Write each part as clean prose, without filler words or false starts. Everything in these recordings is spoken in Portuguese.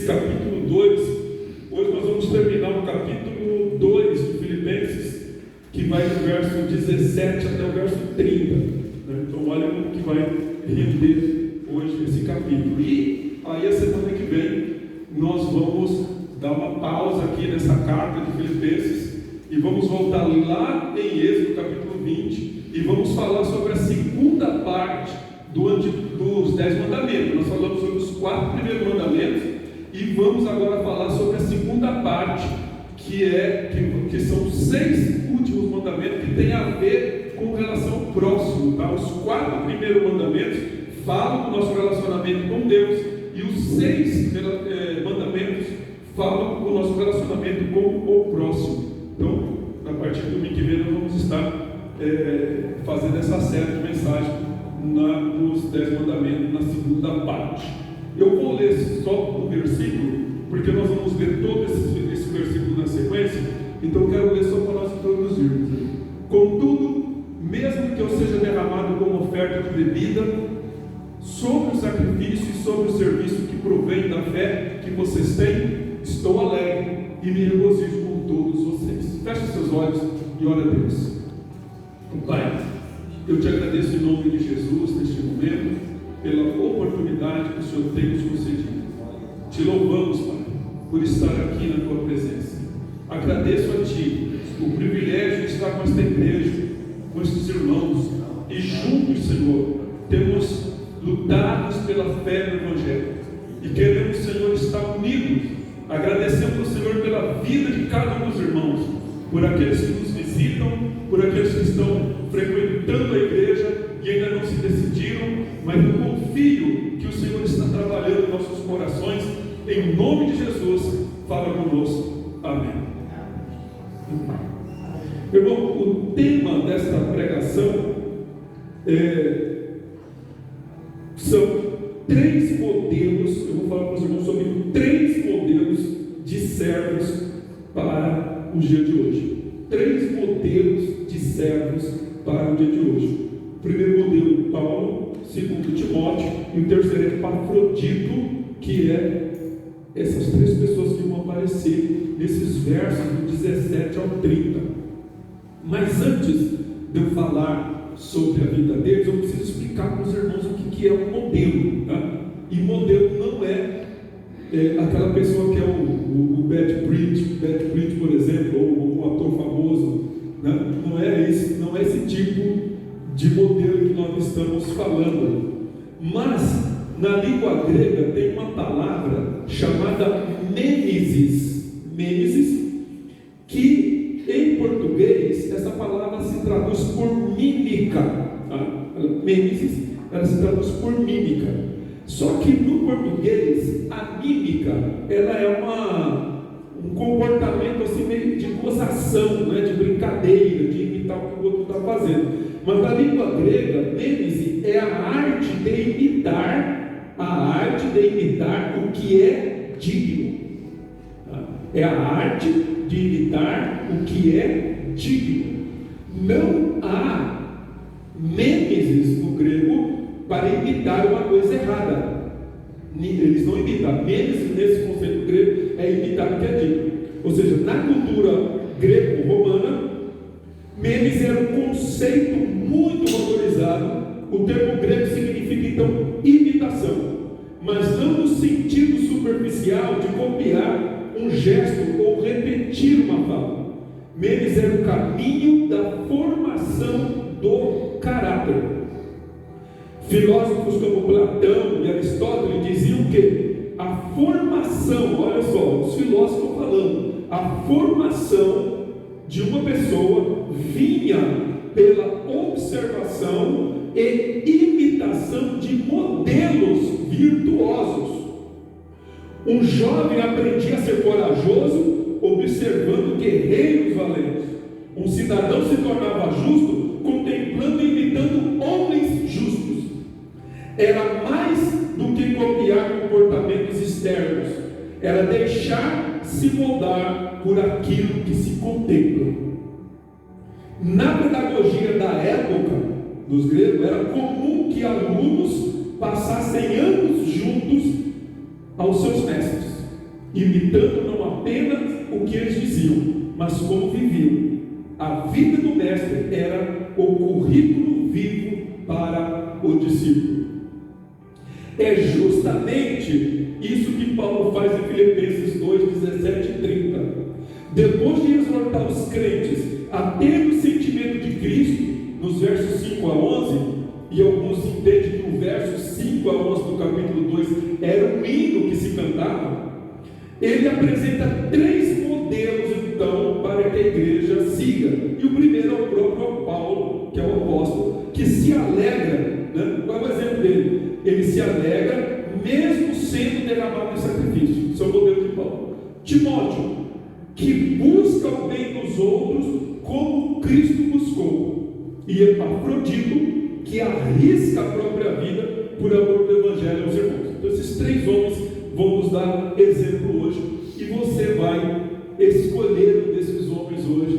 Capítulo 2, hoje nós vamos terminar o capítulo 2 de Filipenses, que vai do verso 17 até o verso 30. Então olha como que vai render hoje esse capítulo. E aí a semana que vem nós vamos dar uma pausa aqui nessa carta de Filipenses e vamos voltar lá em Êxodo capítulo 20 e vamos falar sobre a segunda parte dos 10 mandamentos. Nós falamos sobre os 4 primeiros mandamentos e vamos agora falar sobre a segunda parte, que são 6 últimos mandamentos que tem a ver com relação ao próximo, tá? Os 4 primeiros mandamentos falam do nosso relacionamento com Deus e os 6 mandamentos falam do nosso relacionamento com o próximo. Então, a partir do domingo que vem nós vamos estar fazendo essa série de mensagens nos 10 mandamentos na segunda parte. Eu vou ler só um versículo, porque nós vamos ler todo esse versículo na sequência, então eu quero ler só para nós introduzirmos. Contudo, mesmo que eu seja derramado como oferta de bebida, sobre o sacrifício e sobre o serviço que provém da fé que vocês têm, estou alegre e me regozijo com todos vocês. Feche seus olhos e ore a Deus. Pai, eu te agradeço em nome de Jesus neste momento, pela oportunidade que o Senhor tem nos concedido. Te louvamos, Pai, por estar aqui na Tua presença. Agradeço a Ti o privilégio de estar com esta igreja, com estes irmãos, e juntos, Senhor, temos lutado pela fé no Evangelho, e queremos, Senhor, estar unidos. Agradecemos ao Senhor pela vida de cada um dos irmãos, por aqueles que nos visitam, por aqueles que estão frequentando a igreja e ainda não se decidiram, mas eu confio que o Senhor está trabalhando em nossos corações. Em nome de Jesus, fala conosco. Amém. Irmão, o tema desta pregação são 3 modelos. Eu vou falar para os irmãos sobre 3 modelos de servos para o dia de hoje. 3 modelos de servos para o dia de hoje. O primeiro modelo, Paulo. O segundo, Timóteo. E o terceiro é Epafrodito, que é essas 3 pessoas que vão aparecer nesses versos do 17 ao 30. Mas antes de eu falar sobre a vida deles, eu preciso explicar para os irmãos o que é um modelo, tá? E modelo não é aquela pessoa que é o Brad Pitt, por exemplo, ou um ator famoso, né? Não é esse tipo de modelo que nós estamos falando. Mas na língua grega tem uma palavra chamada mênesis, que em português essa palavra se traduz por mímica, tá? Mênesis, ela se traduz por mímica. Só que no português a mímica ela é um comportamento assim meio de gozação, né? De brincadeira, de imitar o que o outro está fazendo. Mas na língua grega, mênese é a arte de imitar o que é digno. É a arte de imitar o que é digno. Não há mêneses no grego para imitar uma coisa errada. Eles não imitam. Mênese, nesse conceito grego, é imitar o que é digno. Ou seja, na cultura greco-romana, mênese era um conceito muito valorizado. O termo grego significa então imitação, mas não no sentido superficial de copiar um gesto ou repetir uma fala. Mênese era o caminho da formação do caráter. Filósofos como Platão e Aristóteles diziam que a formação, olha só, os filósofos estão falando, a formação de uma pessoa vinha pela observação e imitação de modelos virtuosos. Um jovem aprendia a ser corajoso observando guerreiros valentes. Um cidadão se tornava justo contemplando e imitando homens justos. Era mais do que copiar comportamentos externos, era deixar-se moldar por aquilo que se contempla. Na pedagogia da época dos gregos, era comum que alunos passassem anos juntos aos seus mestres. imitando não apenas o que eles diziam, mas como viviam. A vida do mestre era o currículo vivo para o discípulo. É justamente isso que Paulo faz em Filipenses 2, 17 e 30. Depois de exortar os crentes a ter o sentimento de Cristo, nos versos 5 a 11, e alguns entendem que o verso 5 a 11 do capítulo 2 era um hino que se cantava, ele apresenta 3 modelos, então, para que a igreja siga. E o primeiro é o próprio Paulo, que é o apóstolo, que se alegra, né? Qual é o exemplo dele? Ele se alegra mesmo sendo derramado em sacrifício. Esse é o modelo de Paulo. Timóteo, que busca o bem dos outros como Cristo buscou. E Epafrodito, que arrisca a própria vida por amor do Evangelho aos irmãos. Então esses 3 homens vão nos dar exemplo hoje, e você vai escolher um desses homens hoje,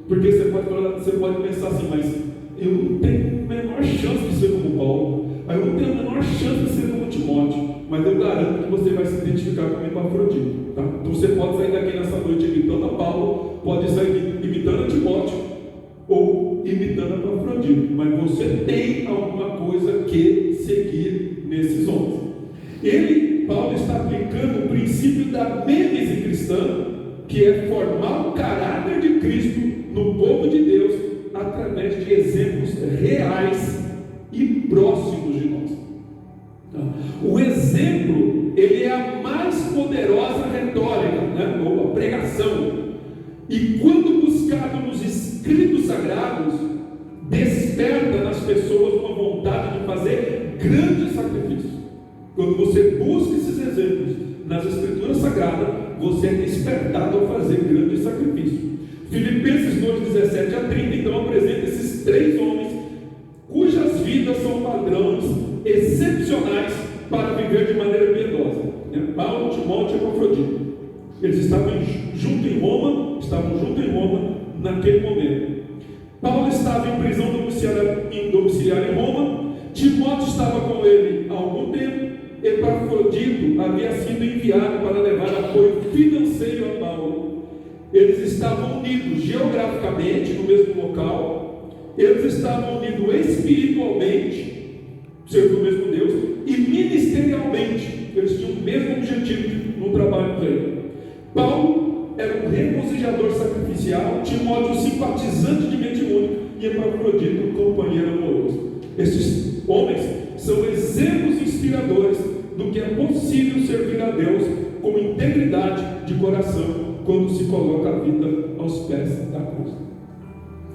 porque você pode pensar assim, mas eu não tenho a menor chance de ser como Paulo, eu não tenho a menor chance de ser como Timóteo, mas eu garanto que você vai se identificar com Epafrodito, tá? Então você pode sair daqui nessa noite imitando a Paulo, pode sair imitando a Timóteo, ou imitando a Epafrodito, mas você tem alguma coisa que seguir nesses homens. Paulo está aplicando o princípio da mênese cristã, que é formar o caráter de Cristo no povo de Deus através de exemplos reais e próximos de nós. O exemplo, ele é a mais poderosa retórica, né? Ou a pregação. E quando buscado nos escritos sagrados, desperta nas pessoas uma vontade de fazer grandes sacrifícios. Quando você busca esses exemplos nas Escrituras Sagradas, você é despertado a fazer grandes sacrifícios. Filipenses 2, 17 a 30, então apresenta esses 3 homens, cujas vidas são padrões excepcionais para viver de maneira piedosa. Paulo, Timóteo e Epafrodito. Eles estavam juntos em Roma naquele momento. Paulo estava em prisão domiciliar em Roma. Timóteo estava com ele há algum tempo. Epafrodito havia sido enviado para levar apoio financeiro a Paulo. Eles estavam unidos geograficamente no mesmo local, eles estavam unidos espiritualmente, servindo o mesmo Deus, e ministerialmente, eles tinham o mesmo objetivo no trabalho dele. Paulo era um regozijador sacrificial, Timóteo simpatizante de mente única, e Epafrodito um companheiro amoroso. Esses homens são exemplos inspiradores do que é possível servir a Deus com integridade de coração quando se coloca a vida aos pés da cruz.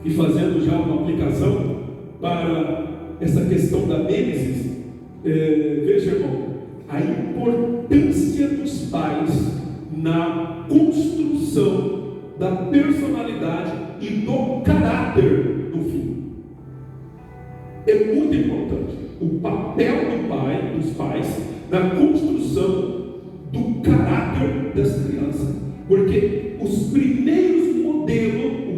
E fazendo já uma aplicação para essa questão da mênese, veja, irmão, a importância dos pais na construção da personalidade e do caráter do filho. É muito importante o papel dos pais na construção do caráter das crianças, porque o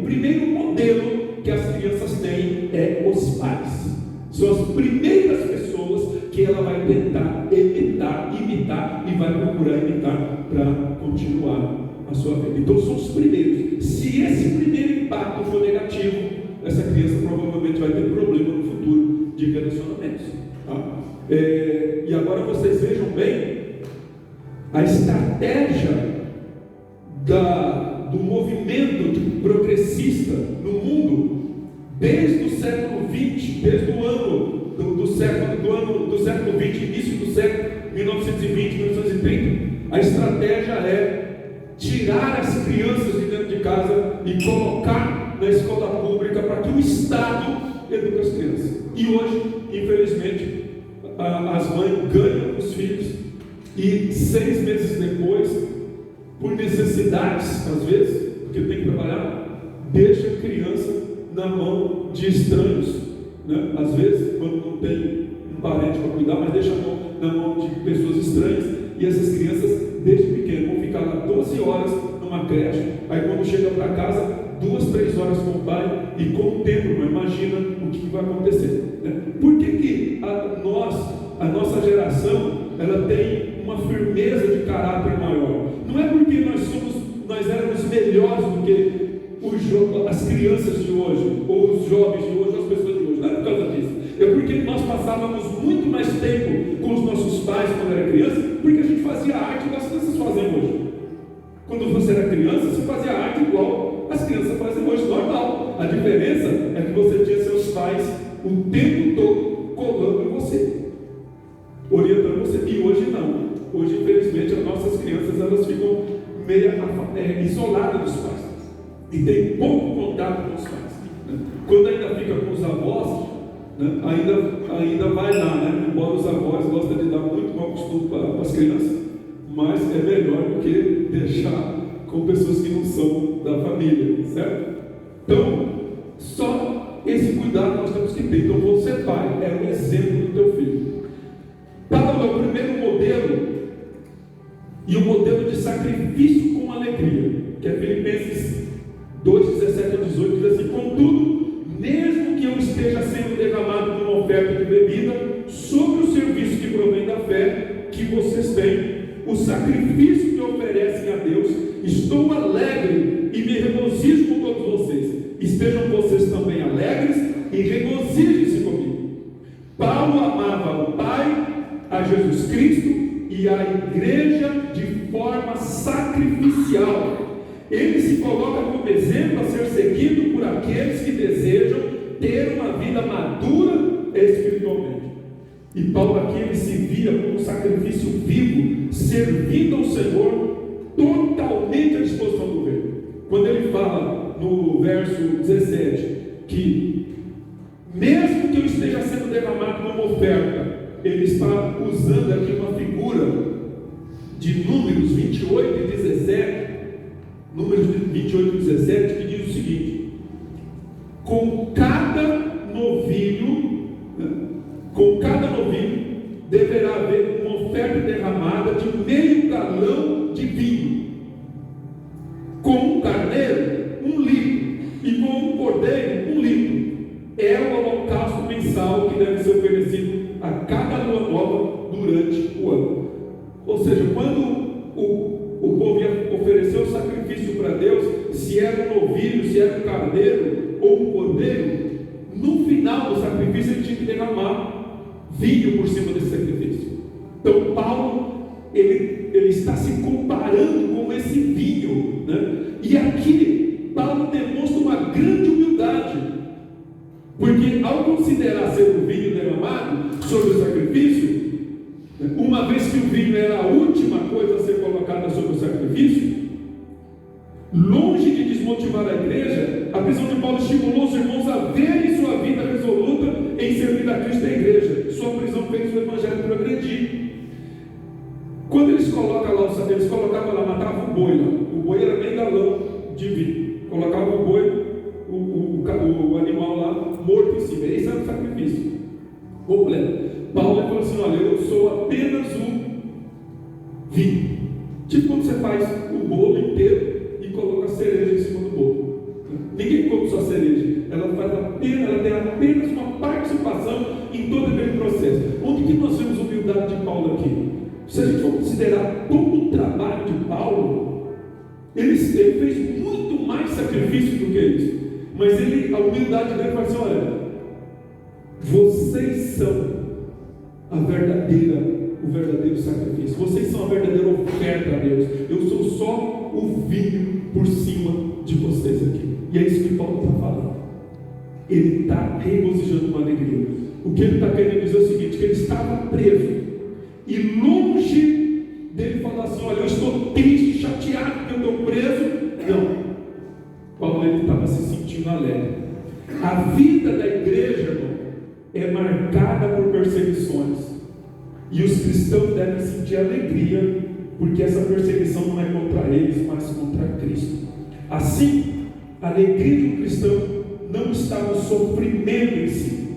primeiro modelo que as crianças têm é os pais. São as primeiras pessoas que ela vai tentar imitar e vai procurar imitar para continuar a sua vida. Então são os primeiros. Se esse primeiro impacto for negativo, essa criança provavelmente vai ter problema no futuro de relacionamentos. Tá? E agora vocês vejam bem a estratégia do movimento progressista no mundo desde o século XX, desde o ano do século XX, início do século 1920, 1930. A estratégia é tirar as crianças de dentro de casa e colocar na escola pública para que o Estado eduque as crianças. E hoje, infelizmente, as mães ganham os filhos e 6 meses depois, por necessidades, às vezes, porque tem que trabalhar, deixa a criança na mão de estranhos, né? Às vezes, quando não tem um parente para cuidar, mas deixa na mão de pessoas estranhas, e essas crianças, desde pequeno, vão ficar lá 12 horas numa creche, aí quando chega para casa, 2, 3 horas com o pai, e com o tempo, não imagina o que vai acontecer, né? Por que a nossa geração, ela tem uma firmeza de caráter maior? Não é melhores do que as crianças de hoje, ou os jovens de hoje, ou as pessoas de hoje. Não é por causa disso. É porque nós passávamos muito mais tempo com os nossos pais quando era criança, porque a gente fazia a arte que as crianças fazem hoje. Quando você era criança, você fazia a arte igual as crianças fazem hoje, normal. A diferença é que você tinha seus pais o tempo todo colando em você, orientando você. E hoje não. Hoje, infelizmente, as nossas crianças elas ficam meio isoladas dos pais e tem pouco contato com os pais. Quando ainda fica com os avós, ainda vai lá, embora os avós gostem de dar muito mau costume para as crianças, mas é melhor do que deixar com pessoas que não são da família, certo? Então, só esse cuidado nós temos que ter. Então, você, pai, é um exemplo do teu filho. Paulo é o primeiro modelo, e o modelo de sacrifício com alegria, que é Filipenses 2, 17 a 18, diz assim: contudo, mesmo que eu esteja sendo derramado de uma oferta de bebida sobre o serviço que provém da fé que vocês têm, o sacrifício que oferecem a Deus, estou alegre e me regozijo com todos vocês. Estejam vocês também alegres e regozijem-se comigo. Paulo amava o Pai, a Jesus Cristo e a igreja de forma sacrificial. Ele se coloca como exemplo a ser seguido por aqueles que desejam ter uma vida madura espiritualmente. E Paulo aqui ele se via como um sacrifício vivo, servindo ao Senhor totalmente à disposição do rei. Quando ele fala no verso 17 que mesmo que eu esteja sendo derramado numa oferta, ele está usando aqui uma figura de Números 28 e 17, Números 28 e 17, que diz o seguinte: com cada novilho deverá haver uma oferta derramada de meio galão de vinho, com um carneiro 1 litro, e com um cordeiro 1 litro. É o holocausto mensal que deve ser oferecido a cada lua nova durante o ano. Ou seja, quando o povo ia oferecer o sacrifício para Deus, se era um novilho, se era um carneiro ou um cordeiro, no final do sacrifício ele tinha que derramar vinho por cima desse sacrifício. Então Paulo ele está se comparando com esse vinho, E aqui Paulo demonstra uma grande humildade, porque ao considerar ser o vinho derramado sobre o sacrifício, uma vez que o vinho era a última coisa a ser colocada sobre o sacrifício, longe de desmotivar a igreja, a prisão de Paulo estimulou os irmãos a verem sua vida resoluta em servir a Cristo e a igreja. Sua prisão fez o evangelho progredir. Quando eles colocavam lá, matavam o boi lá. O boi era meio galão de vinho. Colocavam o boi, o animal lá, morto em cima. Esse era o sacrifício completo. Paulo falou assim: olha, eu sou apenas o vinho. Tipo quando você faz o bolo inteiro e coloca a cereja em cima do bolo. Ninguém come só cereja. Ela tem apenas uma participação em todo aquele processo. Onde que nós vemos a humildade de Paulo aqui? Se a gente for considerar todo o trabalho de Paulo, ele fez muito mais sacrifício do que isso. Mas a humildade dele fala assim: olha, vocês são o verdadeiro sacrifício. Vocês são a verdadeira oferta a Deus. Eu sou só o vinho por cima de vocês aqui. E é isso que Paulo está falando. Ele está regozijando uma alegria. O que ele está querendo dizer é o seguinte: que ele estava preso, e longe dele falar assim: olha, eu estou triste, chateado porque eu estou preso. Não. Paulo estava se sentindo alegre. A vida da igreja, irmão, é marcada por perseguições, e os cristãos devem sentir alegria, porque essa perseguição não é contra eles, mas contra Cristo. Assim, a alegria de um cristão não está no sofrimento em si,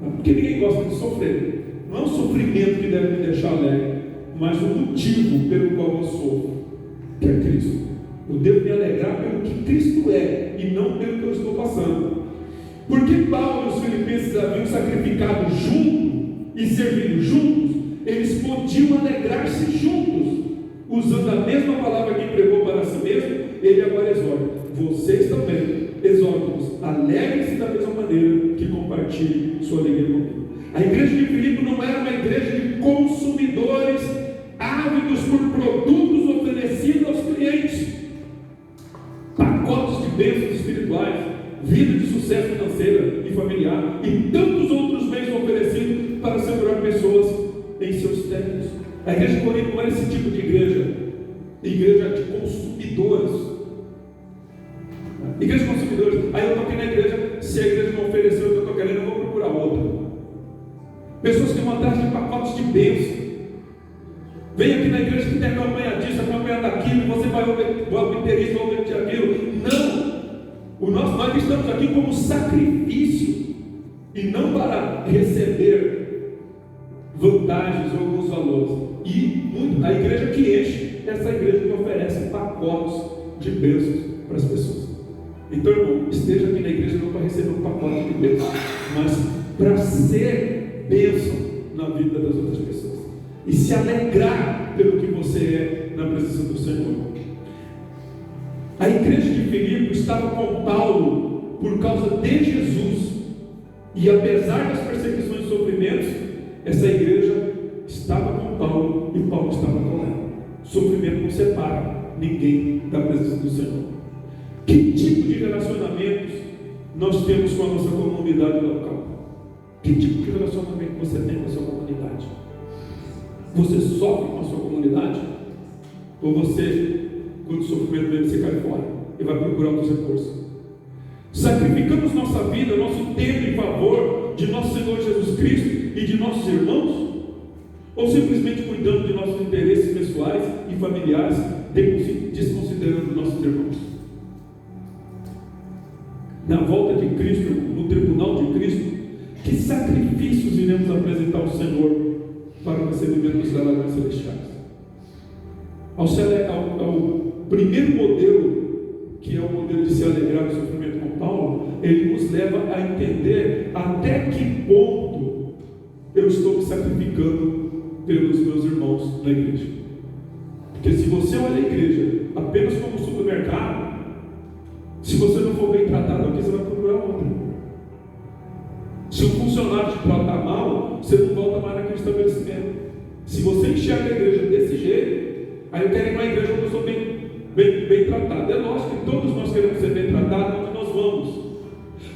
porque ninguém gosta de sofrer. Não é o sofrimento que deve me deixar alegre, mas o motivo pelo qual eu sofro, que é Cristo. Eu devo me alegrar pelo que Cristo é, e não pelo que eu estou passando. Porque Paulo e os filipenses haviam sacrificado juntos e servido juntos, eles podiam alegrar-se juntos. usando a mesma palavra que pregou para si mesmo, ele agora exorta: vocês também exortam-os, alegrem-se da mesma maneira que compartilhem sua alegria comigo. A igreja de Filipe não era uma igreja de consumidores ávidos por produtos oferecidos aos clientes, pacotes de bênçãos espirituais, vida de sucesso financeiro e familiar e tantos outros bens oferecidos para segurar pessoas em seus templos. A igreja de Corinto não era esse tipo de igreja de consumidores. Igreja de consumidores: aí eu estou aqui na igreja, se a igreja não ofereceu o que eu estou querendo, eu vou procurar outra. Pessoas que vão atrás de pacotes de bênção. Vem aqui na igreja que tem a campanha disso, a campanha daquilo, você vai obter isso, vai obter aquilo. Não! Nós estamos aqui como sacrifício e não para receber vantagens ou alguns valores. E a igreja que enche, essa igreja que oferece pacotes de bênçãos para as pessoas. Então, irmão, esteja aqui na igreja não para receber um pacote de bênçãos, mas para ser bênção na vida das outras pessoas e se alegrar pelo que você é na presença do Senhor. A igreja de Filipe estava com Paulo por causa de Jesus, e apesar das perseguições e sofrimentos, essa igreja estava com Paulo e Paulo estava com ela. Sofrimento não separa ninguém da presença do Senhor. Que tipo de relacionamentos nós temos com a nossa comunidade local? Que tipo de relacionamento você tem com a sua comunidade? Você sofre com a sua comunidade? Ou você, quando o sofrimento vem, você cai fora e vai procurar outros recursos? Sacrificamos nossa vida, nosso tempo em favor de nosso Senhor Jesus Cristo e de nossos irmãos? Ou simplesmente cuidando de nossos interesses pessoais e familiares, desconsiderando nossos irmãos? Na volta de Cristo, no tribunal de Cristo, que sacrifícios iremos apresentar ao Senhor para o recebimento dos galardões celestiais? Ao primeiro modelo, que é o modelo de se alegrar do sofrimento com Paulo, ele nos leva a entender até que ponto eu estou me sacrificando pelos meus irmãos na igreja. Porque se você olha a igreja apenas como um supermercado, se você não for bem tratado aqui, você vai procurar outra. Se um funcionário te tratar mal, você não volta mais naquele estabelecimento. Se você enxerga a igreja desse jeito, aí eu quero ir para a igreja onde eu sou bem tratado. É lógico que todos nós queremos ser bem tratados onde nós vamos.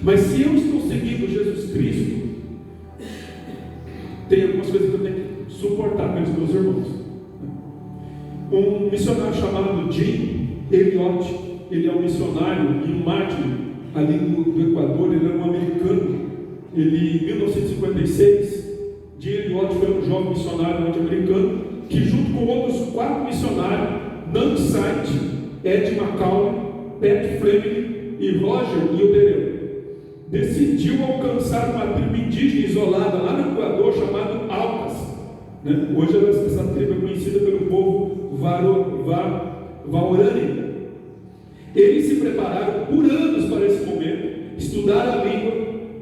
Mas se eu estou seguindo Jesus Cristo, tem algumas coisas que eu tenho que suportar pelos meus irmãos. Um missionário chamado Jim Elliot, ele é um missionário e um mártir ali do Equador. Ele era um americano. Ele, em 1956, Jim Elliot foi um jovem missionário norte-americano que, junto com outros 4 missionários, Nan Sight, Ed McCall, Pat Fleming e Roger Ildereu, decidiu alcançar uma tribo indígena isolada lá no Equador chamado Aucas. Hoje essa tribo é conhecida pelo povo Waorani. Eles se prepararam por anos para esse momento, estudaram a língua,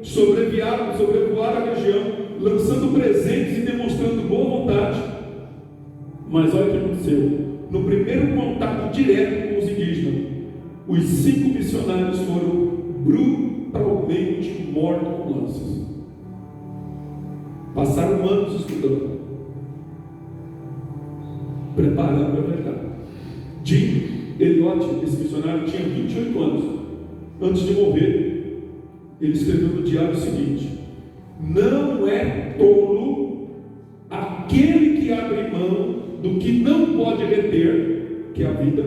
sobrevoaram a região, lançando presentes e demonstrando boa vontade. Mas olha o que aconteceu. No primeiro contato direto com os indígenas, os 5 missionários foram brutalmente mortos com lanças. Passaram anos estudando, preparando a verdade. Jim Elliot, esse missionário, tinha 28 anos. Antes de morrer, ele escreveu no diário o seguinte: não é tolo aquele que abre mão do que não pode reter, que é a vida,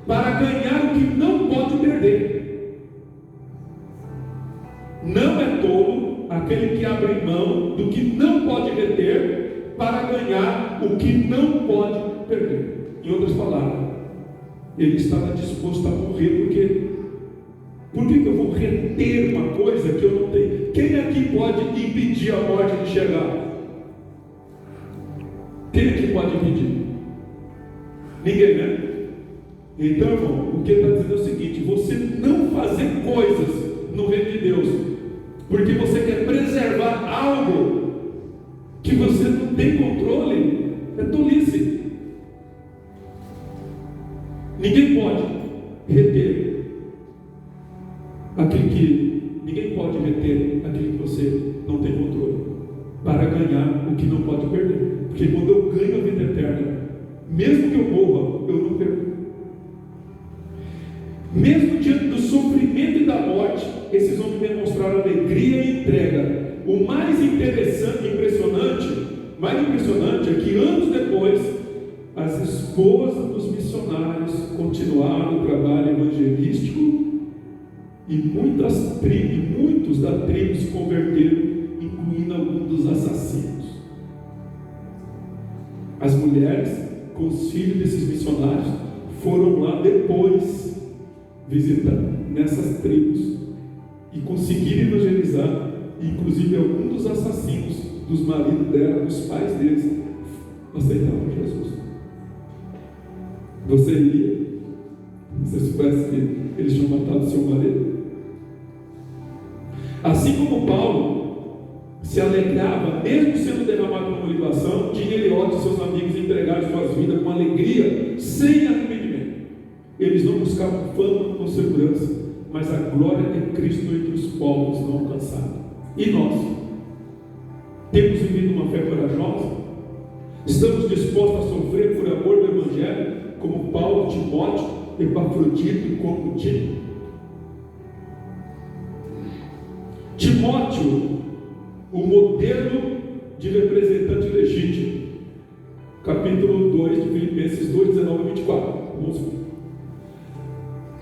para ganhar o que não pode perder. Não é tolo aquele que abre mão do que não pode reter, para ganhar o que não pode perder. Em outras palavras, ele estava disposto a morrer, por que eu vou reter uma coisa que eu não tenho? Quem aqui pode impedir a morte de chegar? Quem aqui pode impedir? Ninguém, né? Então, irmão, o que ele está dizendo é o seguinte: você não fazer coisas no reino de Deus porque você quer preservar algo que você não tem controle, é tolice. Ninguém pode reter ninguém pode reter aquilo que você não tem controle, para ganhar o que não pode perder. Porque quando eu ganho a vida eterna, mesmo que eu morra, eu não perco. Mesmo diante do sofrimento e da morte, esses homens demonstraram alegria e entrega. O mais impressionante é que anos depois, as esposas dos missionários continuaram o trabalho evangelístico e muitos da tribo se converteram, incluindo alguns dos assassinos. As mulheres com os filhos desses missionários foram lá depois visitar nessas tribos e conseguiram evangelizar. Inclusive alguns dos assassinos dos maridos dela, dos pais deles, aceitaram Jesus. Você iria? Você soubesse que eles tinham matado seu marido? Assim como Paulo se alegrava, mesmo sendo derramado como libação, tinha Eliode e seus amigos entregados suas vidas com alegria, sem arrependimento. Eles não buscavam fama ou segurança, mas a glória de Cristo entre os povos não alcançados. E nós? Temos vivido uma fé corajosa? Estamos dispostos a sofrer por amor do Evangelho, como Paulo, Timóteo, Epafrodito e como Tito? Timóteo, o modelo de representante legítimo. Capítulo 2 de Filipenses 2, 19 a 24. Vamos ver.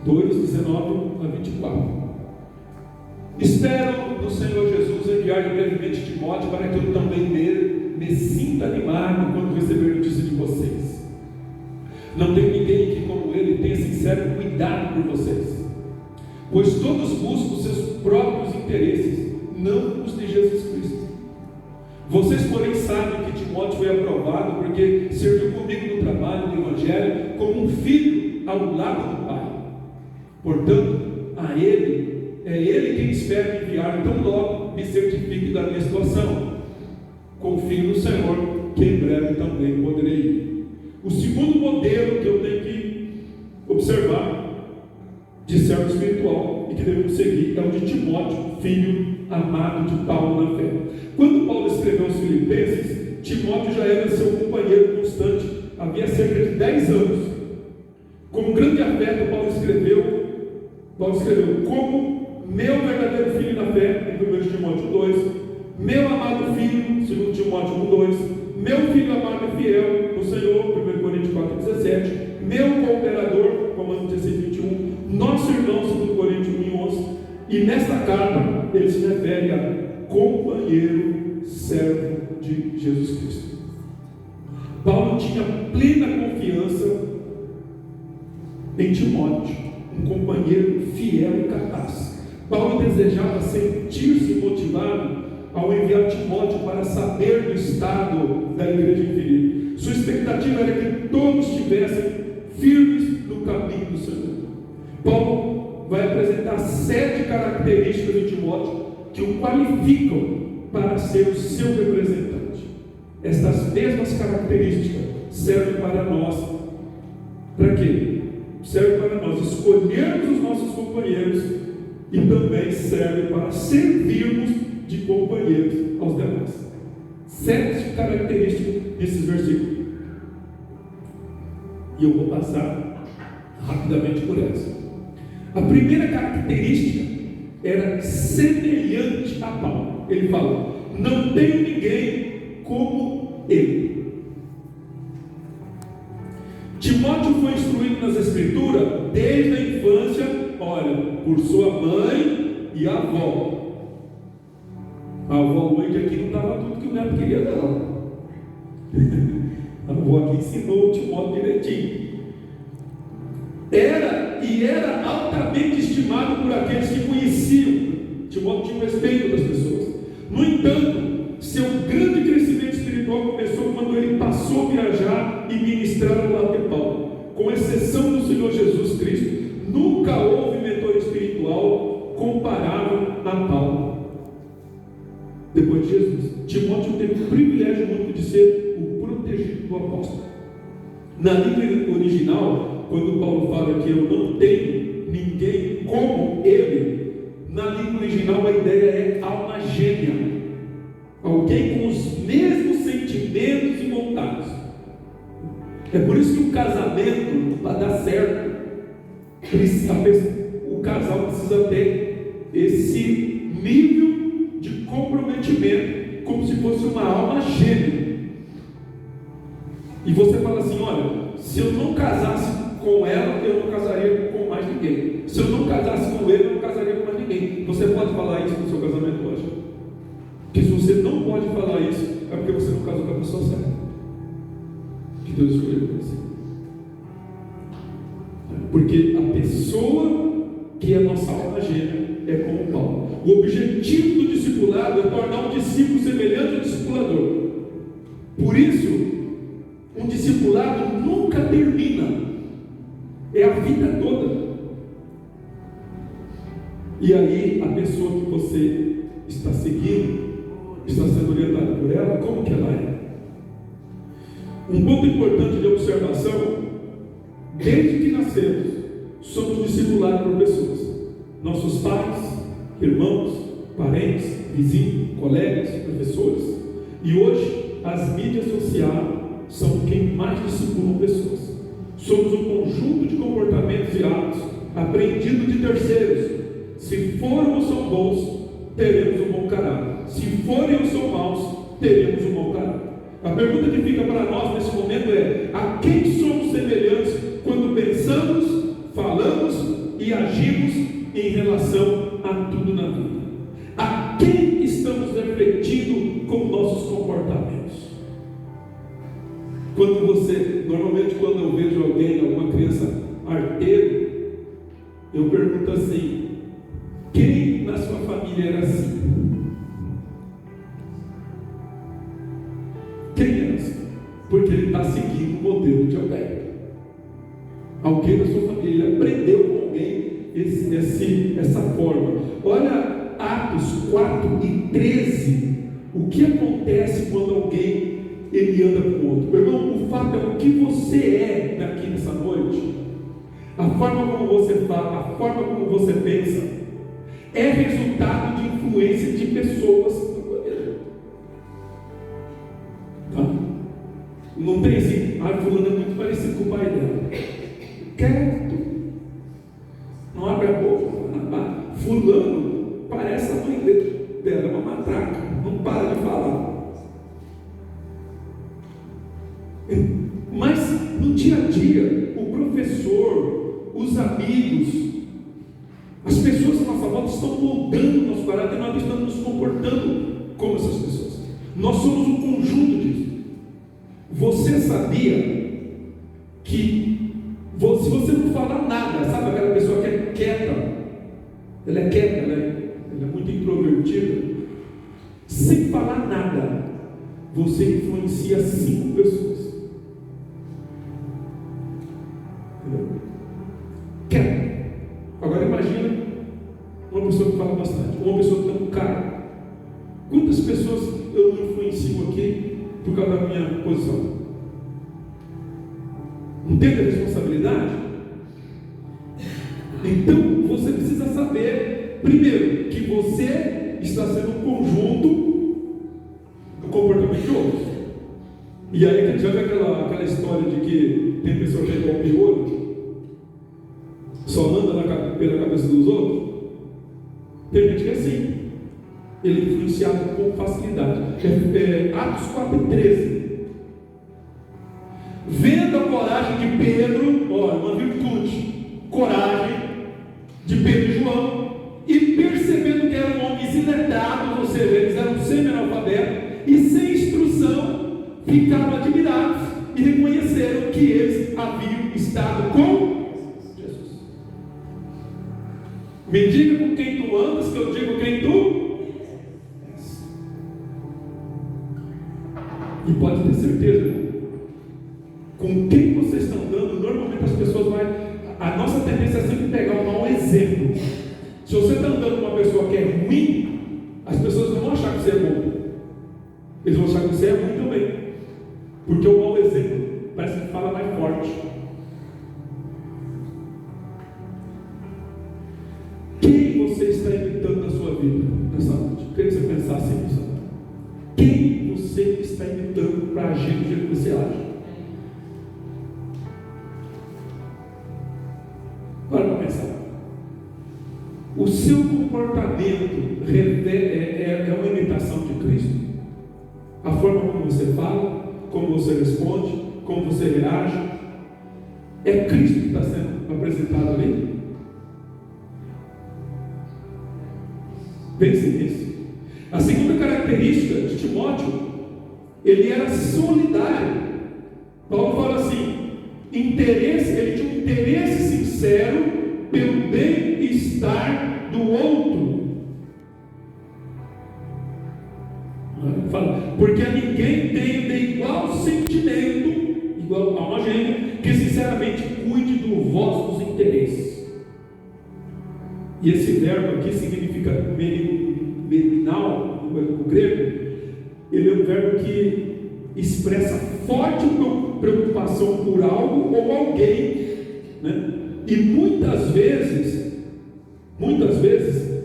2, 19 a 24. Espero no Senhor Jesus enviar brevemente Timóteo para que eu também me sinta animado quando receber notícia de vocês. Não tem ninguém que, como ele, tenha sincero cuidado por vocês, pois todos buscam seus próprios interesses, não os de Jesus Cristo. Vocês, porém, sabem que Timóteo foi aprovado porque serviu comigo no trabalho do Evangelho como um filho ao lado do Pai. Portanto, é Ele quem espera me enviar, então logo me certifique da minha situação. Confio no Senhor, que em breve também poderei ir. O segundo modelo que eu tenho que observar de servo espiritual e que devemos seguir é o de Timóteo, filho amado de Paulo na fé. Quando Paulo escreveu aos Filipenses, Timóteo já era seu companheiro constante, havia cerca de 10 anos. Com grande afeto, Paulo escreveu como meu verdadeiro filho na fé, em 1 Timóteo 2, meu amado filho, 2 Timóteo 1, 2, meu filho amado e fiel no Senhor, 1 Coríntios 4, 17, meu cooperador, Romanos 16, 21, nosso irmão, 2 Coríntios 1, 11, e nesta carta ele se refere a companheiro, servo de Jesus Cristo. Paulo tinha plena confiança em Timóteo, um companheiro fiel e capaz. Paulo desejava sentir-se motivado ao enviar Timóteo para saber do estado da igreja em Filipe. Sua expectativa era que todos estivessem firmes no caminho do Senhor. Paulo vai apresentar 7 características de Timóteo que o qualificam para ser o seu representante. Estas mesmas características servem para nós. Para quê? Serve para nós escolhermos os nossos companheiros e também serve para servirmos de companheiros aos demais. 7 características desses versículos. E eu vou passar rapidamente por elas. A primeira característica era semelhante a Paulo. Ele fala: não tenho ninguém como ele. Timóteo foi instruído nas Escrituras desde a infância, olha, por sua mãe e avó. A avó hoje aqui não dava tudo que o neto queria, não. A avó aqui ensinou o Timóteo direitinho. Era altamente estimado por aqueles que conheciam. Timóteo tinha o respeito das pessoas. No entanto, seu grande crescimento espiritual começou quando ele passou a viajar e ministrar ao lado de Paulo. Com exceção do Senhor Jesus Cristo, nunca houve mentor espiritual comparável a Paulo. Depois de Jesus, Timóteo teve o privilégio único de ser o protegido do apóstolo. Na língua original, original, quando Paulo fala que eu não tenho ninguém como ele, na língua original a ideia é alma gêmea, alguém com os mesmos sentimentos e vontades. É por isso que o casamento, para dar certo, o casal precisa ter esse nível de comprometimento, como se fosse uma alma gêmea. E você fala assim: olha, se eu não casasse com ela, eu não casaria com mais ninguém. Se eu não casasse com ele, eu não casaria com mais ninguém. Você pode falar isso no seu casamento hoje? Porque se você não pode falar isso, é porque você não casou com a pessoa certa, que Deus escolheu para você. Porque a pessoa que é nossa alma gêmea é como Paulo. O objetivo do discipulado é tornar um discípulo semelhante ao discipulador. Por isso, um discipulado nunca termina, é a vida toda. E aí, a pessoa que você está seguindo, está sendo orientada por ela, como que ela é? Um ponto importante de observação: desde que nascemos, somos discipulados por pessoas. Nossos pais, irmãos, parentes, vizinhos, colegas, professores. E hoje, as mídias sociais são quem mais discipulam pessoas. Somos um conjunto de comportamentos e hábitos aprendidos de terceiros. Se forem ou são bons, teremos um bom caráter. Se forem ou são maus, teremos um bom caráter. A pergunta que fica para nós nesse momento é: a quem somos semelhantes quando pensamos, falamos e agimos em relação a tudo na vida? A quem estamos refletindo com nossos comportamentos? Normalmente quando eu vejo alguém, alguma criança arteiro, eu pergunto assim: quem na sua família era assim? Quem era assim? Porque ele está seguindo o modelo de alguém. Alguém da sua família aprendeu com alguém essa forma. Olha Atos 4:13. O que acontece quando alguém ele anda com o outro? Meu irmão, o fato é o que você é daqui nessa noite. A forma como você fala, a forma como você pensa, é resultado de influência de pessoas. Tá? Não tem assim: fulano é muito parecido com o pai dela. Quieto. Não abre a boca. Fulano parece a mãe dela, é uma matraca. Não para de falar. Mas no dia a dia, o professor, os amigos, as pessoas à nossa volta estão moldando o nosso caráter, e nós estamos nos comportando como essas pessoas. Nós somos um conjunto disso. Você sabia que se você não falar nada, sabe aquela pessoa que é quieta? Ela é quieta, ela é muito introvertida. Sem falar nada, você influencia 5 pessoas. Quieta. Agora imagina uma pessoa que fala bastante, uma pessoa que tem um cara. Quantas pessoas eu não influencio aqui por causa da minha posição? Não tem responsabilidade? Então você precisa saber, primeiro, que você está sendo um conjunto do comportamento de outros. E aí, já viu aquela história de que tem pessoa que é igual piolho, só anda pela cabeça dos outros? Tem gente que é assim, ele é influenciado com facilidade. Atos 4:13. Vendo a coragem de Pedro, olha, uma virtude, coragem de Pedro e João, e percebendo que eram homens iletrados, ou seja, eles eram semi-analfabetos, e sem instrução, ficaram admirados e reconheceram que eles haviam estado com Jesus. Me diga com quem tu andas, que eu digo quem tu és. E pode ter certeza, com quem vocês estão andando, normalmente as pessoas vão. A nossa tendência é sempre pegar um mau exemplo. Se você está andando com uma pessoa que é ruim, as pessoas não vão achar que você é bom. Eles vão achar que você é ruim também. Porque o mau exemplo parece que fala mais forte. você está imitando na sua vida nessa noite? Eu queria que você pensasse nisso. Quem você está imitando para agir do jeito que você age? Para pensar. O seu comportamento é uma imitação de Cristo? A forma como você fala, como você responde, como você reage, é Cristo que está sendo apresentado ali? Pense nisso. A segunda característica de Timóteo, ele era solidário. Paulo fala assim, ele tinha um interesse sincero pelo bem-estar do outro. Fala, porque a ninguém tem de igual sentimento, igual alma gêmea, que sinceramente cuide dos vossos interesses. E esse verbo aqui significa meninal, no grego. Ele é um verbo que expressa forte preocupação por algo ou alguém, né? E muitas vezes,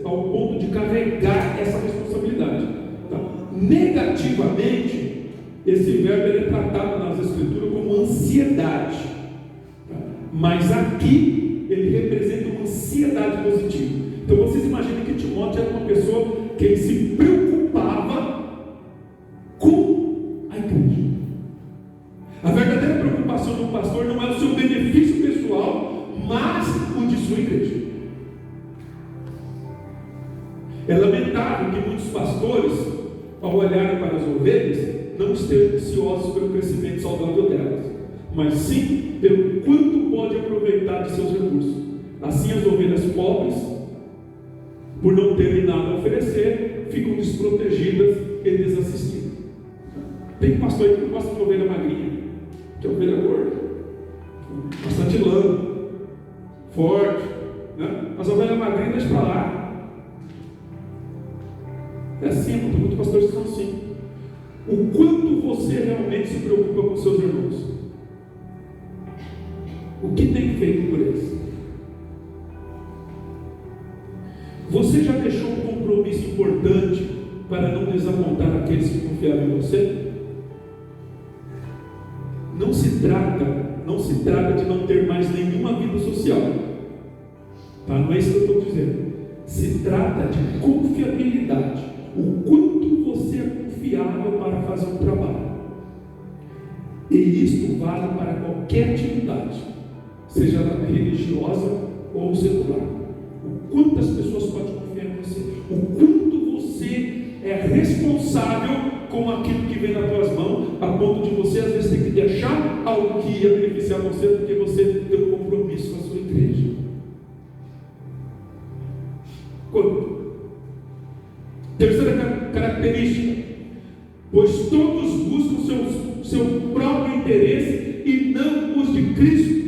ao ponto de carregar essa responsabilidade. Tá? Negativamente, esse verbo ele é tratado nas Escrituras como ansiedade. Tá? Mas aqui, ele representa uma ansiedade positiva. Então vocês imaginem que Timóteo era uma pessoa que ele se preocupava com a igreja. A verdadeira preocupação do pastor não é o seu benefício pessoal, mas o de sua igreja. É lamentável que muitos pastores, ao olharem para as ovelhas, não estejam ansiosos pelo crescimento saudável delas, mas sim pelo quanto pode aproveitar de seus recursos. Assim as ovelhas pobres, por não terem nada a oferecer, ficam desprotegidas e desassistidas. Tem pastor aí que não gosta de ovelha magrinha, que é ovelha gorda, bastante lã, forte, né? As ovelhas magrinhas deixa para lá. É assim, tem muitos pastores que são assim. O quanto você realmente se preocupa com seus irmãos? O que tem feito por eles? Você já deixou um compromisso importante para não desapontar aqueles que confiaram em você? Não se trata de não ter mais nenhuma vida social. Tá? Não é isso que eu estou dizendo. Se trata de confiabilidade. O quanto você é confiável para fazer um trabalho. E isto vale para qualquer atividade, seja ela religiosa ou secular. O quanto as pessoas podem confiar em você. O quanto você é responsável com aquilo que vem nas tuas mãos, a ponto de você às vezes ter que deixar algo que ia beneficiar você, porque você tem um compromisso com a sua igreja. Quanto? Terceira característica, pois todos buscam seu próprio interesse e não os de Cristo.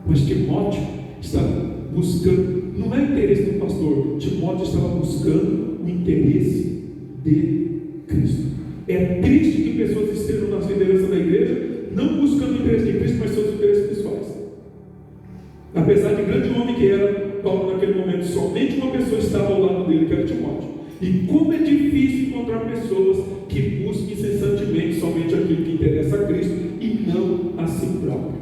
Mas Timóteo estava buscando, não é o interesse do pastor, Timóteo estava buscando o interesse de Cristo. É triste que pessoas estejam nas lideranças da igreja, não buscando o interesse de Cristo, mas seus interesses pessoais. Apesar de grande homem que era Paulo naquele momento, somente uma pessoa estava ao lado dele, que era Timóteo. E como é difícil encontrar pessoas que busquem incessantemente somente aquilo que interessa a Cristo e não a si próprio.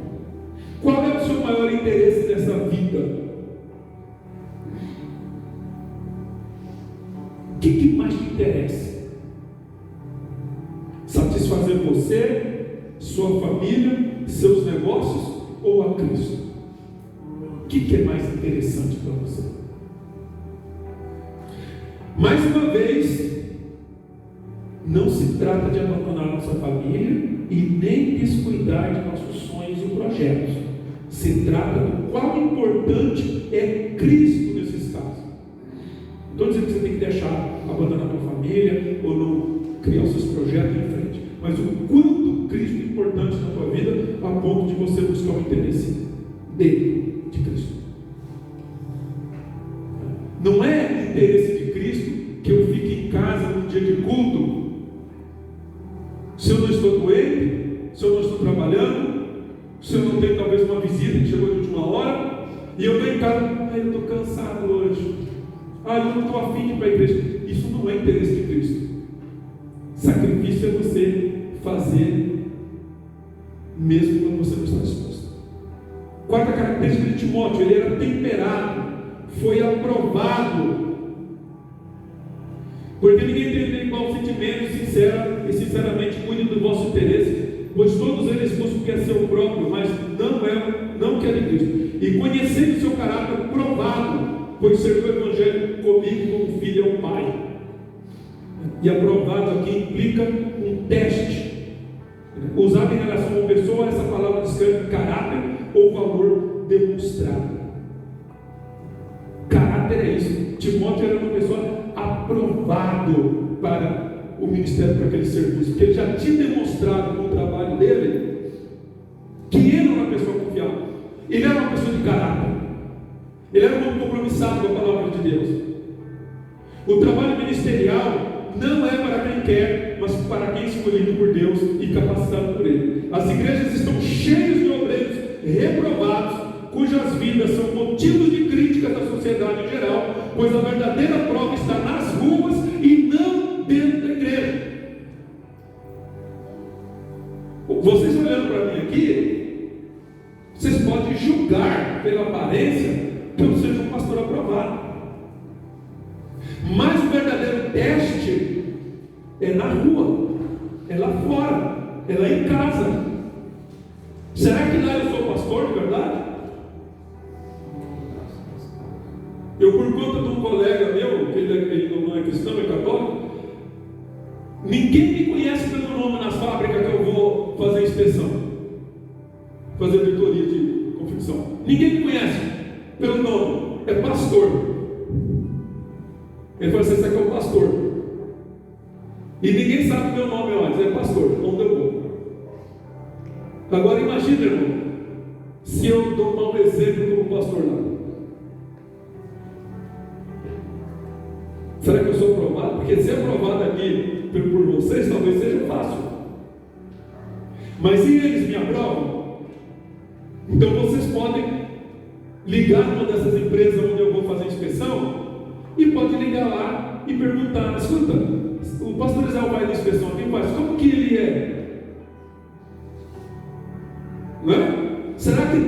Qual é o seu maior interesse nessa vida? O que mais te interessa? Satisfazer você, sua família, seus negócios ou a Cristo? O que é mais interessante para você? Mais uma vez, não se trata de abandonar nossa família e nem descuidar de nossos sonhos e projetos. Se trata do quão importante é Cristo nesses casos. Não estou dizendo que você tem que deixar, abandonar a tua família ou não criar os seus projetos em frente, mas o quanto Cristo é importante na tua vida a ponto de você buscar o interesse dele, de Cristo. Não é interesse de Cristo que eu fique em casa num dia de culto, se eu não estou doente, se eu não estou trabalhando, se eu não tenho talvez uma visita que chegou de última hora, E eu estou em casa, eu estou cansado hoje. Eu não estou afim de ir para a igreja. Isso não é interesse de Cristo. Sacrifício é você fazer mesmo quando você não está disposto. Quarta característica de Timóteo, ele era temperado, foi aprovado. Porque ninguém tem igual sentimento sincero e sinceramente cuide do vosso interesse, pois todos eles buscam o que é seu próprio, mas não que é de Cristo. E conhecendo o seu caráter provado, pois serviu o Evangelho comigo como filho ao Pai. E aprovado aqui implica um teste. Usado em relação a uma pessoa, essa palavra descreve caráter ou valor demonstrado. Caráter é isso. Timóteo era uma pessoa aprovado para o ministério, para aquele serviço, porque ele já tinha demonstrado no trabalho dele que ele era uma pessoa confiável, ele era uma pessoa de caráter, ele era muito compromissado com a palavra de Deus. O trabalho ministerial não é para quem quer, mas para quem é escolhido por Deus e capacitado por Ele. As igrejas estão cheias de obreiros reprovados, cujas vidas são motivos de crítica da sociedade em geral, pois a verdadeira prova está nas ruas e não dentro da igreja. Vocês olhando para mim aqui, vocês podem julgar pela aparência que eu seja um pastor aprovado. Mas o verdadeiro teste é na rua, é lá fora, é lá em casa. Será que lá eu sou pastor de verdade? Eu, por conta de um colega meu, que ele não é cristão, é católico, ninguém me conhece pelo nome nas fábricas que eu vou fazer inspeção, fazer auditoria de confecção. Ninguém me conhece pelo nome, é pastor. Ele falou assim: esse aqui é o pastor. E ninguém sabe o meu nome antes, é pastor, onde eu vou. Agora imagina, irmão, se eu dou um mau exemplo como pastor lá. Será que eu sou aprovado? Porque ser aprovado aqui por vocês talvez seja fácil. Mas se eles me aprovam, então vocês podem ligar numa dessas empresas onde eu vou fazer inspeção e pode ligar lá e perguntar: escuta, o pastor Israel vai na inspeção aqui, mas como que ele é? Não é? Será que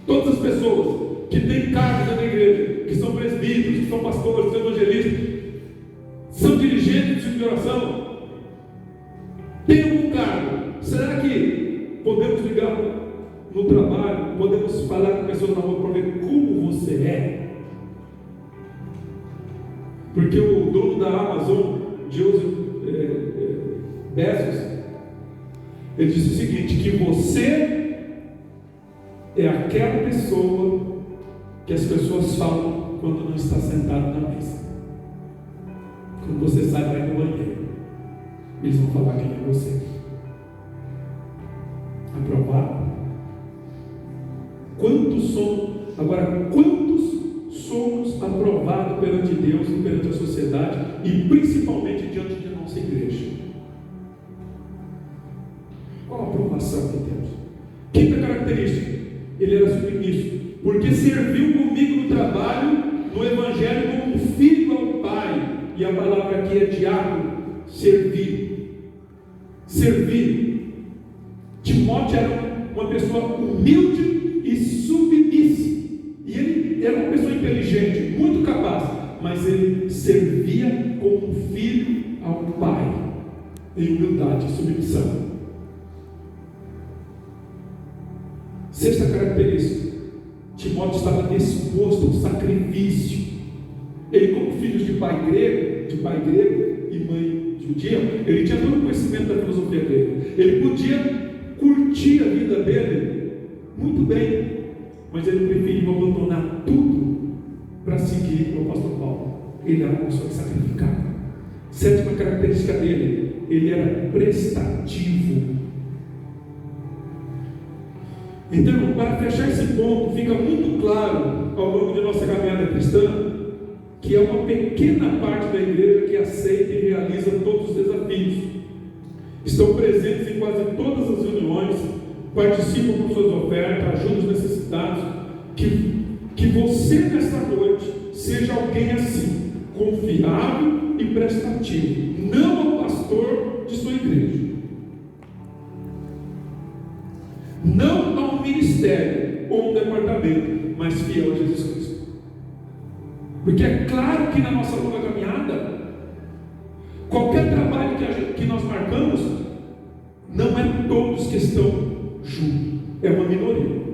todas as pessoas que têm cargo na igreja, que são presbíteros, que são pastores, que são evangelistas, são dirigentes de oração, têm algum cargo? Será que podemos ligar no trabalho, podemos falar com pessoas na rua para ver como você é? Porque o dono da Amazon, Joseph Bezos, ele disse o seguinte: que você é aquela pessoa que as pessoas falam quando não está sentado na mesa. Quando você sai para ir no banheiro, eles vão falar quem é você. Aprovado? Quantos somos aprovados perante Deus e perante a sociedade, e principalmente diante de nossa igreja? Qual a aprovação que temos? Quinta característica: ele era submisso, porque serviu comigo no trabalho, no evangelho, como um filho ao Pai. E a palavra aqui é diácono, servir. Timóteo era uma pessoa humilde e submissa, e ele era uma pessoa inteligente, muito capaz, mas ele servia como um filho ao Pai, em humildade e submissão. Sexta característica: Timóteo estava disposto ao sacrifício. Ele, como filho de pai grego e mãe judia, ele tinha todo o conhecimento da filosofia grega. Ele podia curtir a vida dele muito bem, mas ele preferiu abandonar tudo para seguir o apóstolo Paulo. Ele era uma pessoa sacrificada. Sétima característica dele: ele era prestativo. Então, para fechar esse ponto, fica muito claro ao longo de nossa caminhada cristã que é uma pequena parte da igreja que aceita e realiza todos os desafios. Estão presentes em quase todas as reuniões, participam com suas ofertas, ajudam os necessitados, Que você nesta noite seja alguém assim, confiável e prestativo, não ao pastor de sua igreja, não ao ministério ou um departamento, mas fiel a Jesus Cristo. Porque é claro que na nossa longa caminhada, qualquer trabalho que nós marcamos, não é todos que estão juntos, é uma minoria.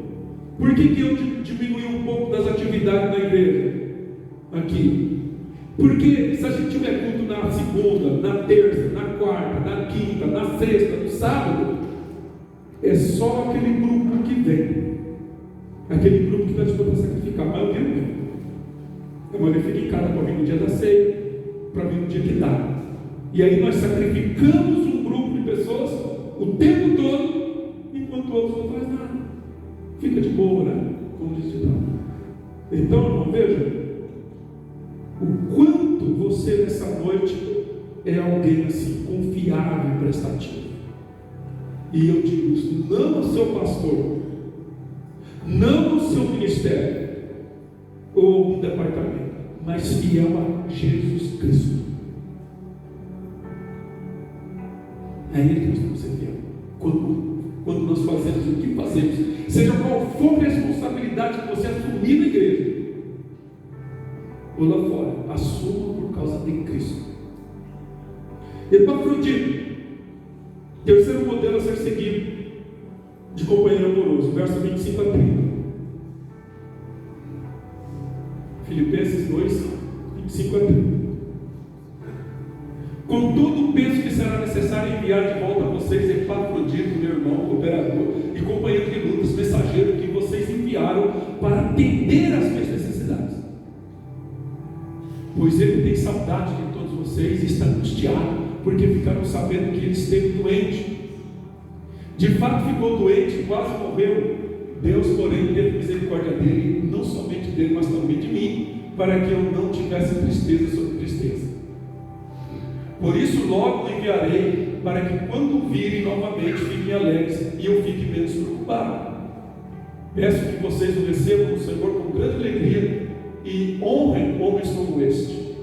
Por que eu diminui um pouco das atividades da igreja aqui? Porque se a gente tiver culto na segunda, na terça, na quarta, na quinta, na sexta, no sábado, é só aquele grupo que vem, aquele grupo que está disposto a sacrificar. Mas eu não. A maioria fica em casa para vir no dia da ceia, para vir no dia que dá. E aí nós sacrificamos um grupo de pessoas o tempo todo, enquanto outros não fazem nada. Fica de boa, né? Como diz o ditado. Então, irmão, veja o quanto você nessa noite é alguém assim, confiável e prestativo. E eu digo isso, não ao seu pastor, não ao seu ministério ou algum departamento, mas fiel a Jesus Cristo. É Ele que nós temos que ser fiel. Quando nós fazemos o que fazemos, seja qual for a responsabilidade que você assumir na igreja ou lá fora, assuma por causa de Cristo. Epafrodito, terceiro modelo a ser seguido de companheiro amoroso, verso 25 a 30. Filipenses 2, 25 a 30. Contudo, penso que será necessário enviar de volta a vocês Epafrodito, meu irmão, cooperador e companheiro de lutas, mensageiro que vocês enviaram para atender às minhas necessidades. Pois ele tem saudade de todos vocês e está angustiado, porque ficaram sabendo que ele esteve doente. De fato ficou doente e quase morreu. Deus, porém, teve misericórdia dele, não somente dele, mas também de mim, para que eu não tivesse tristeza sobre tristeza. Por isso logo o enviarei, para que quando virem novamente fiquem alegres e eu fique menos preocupado. Peço que vocês o recebam no Senhor com grande alegria e honrem homens como este,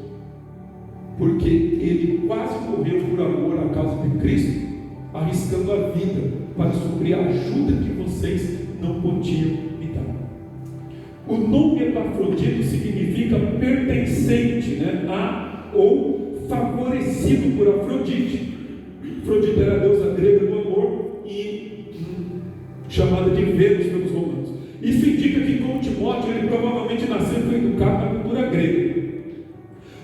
porque ele quase morreu por amor à causa de Cristo, arriscando a vida para suprir a ajuda que vocês não podiam me dar. O nome Epafrodito significa pertencente, a ou favorecido por Afrodite. Afrodite era a deusa grega do amor e chamada de Vênus pelos romanos. Isso indica que, como Timóteo, ele provavelmente nasceu e foi educado na cultura grega.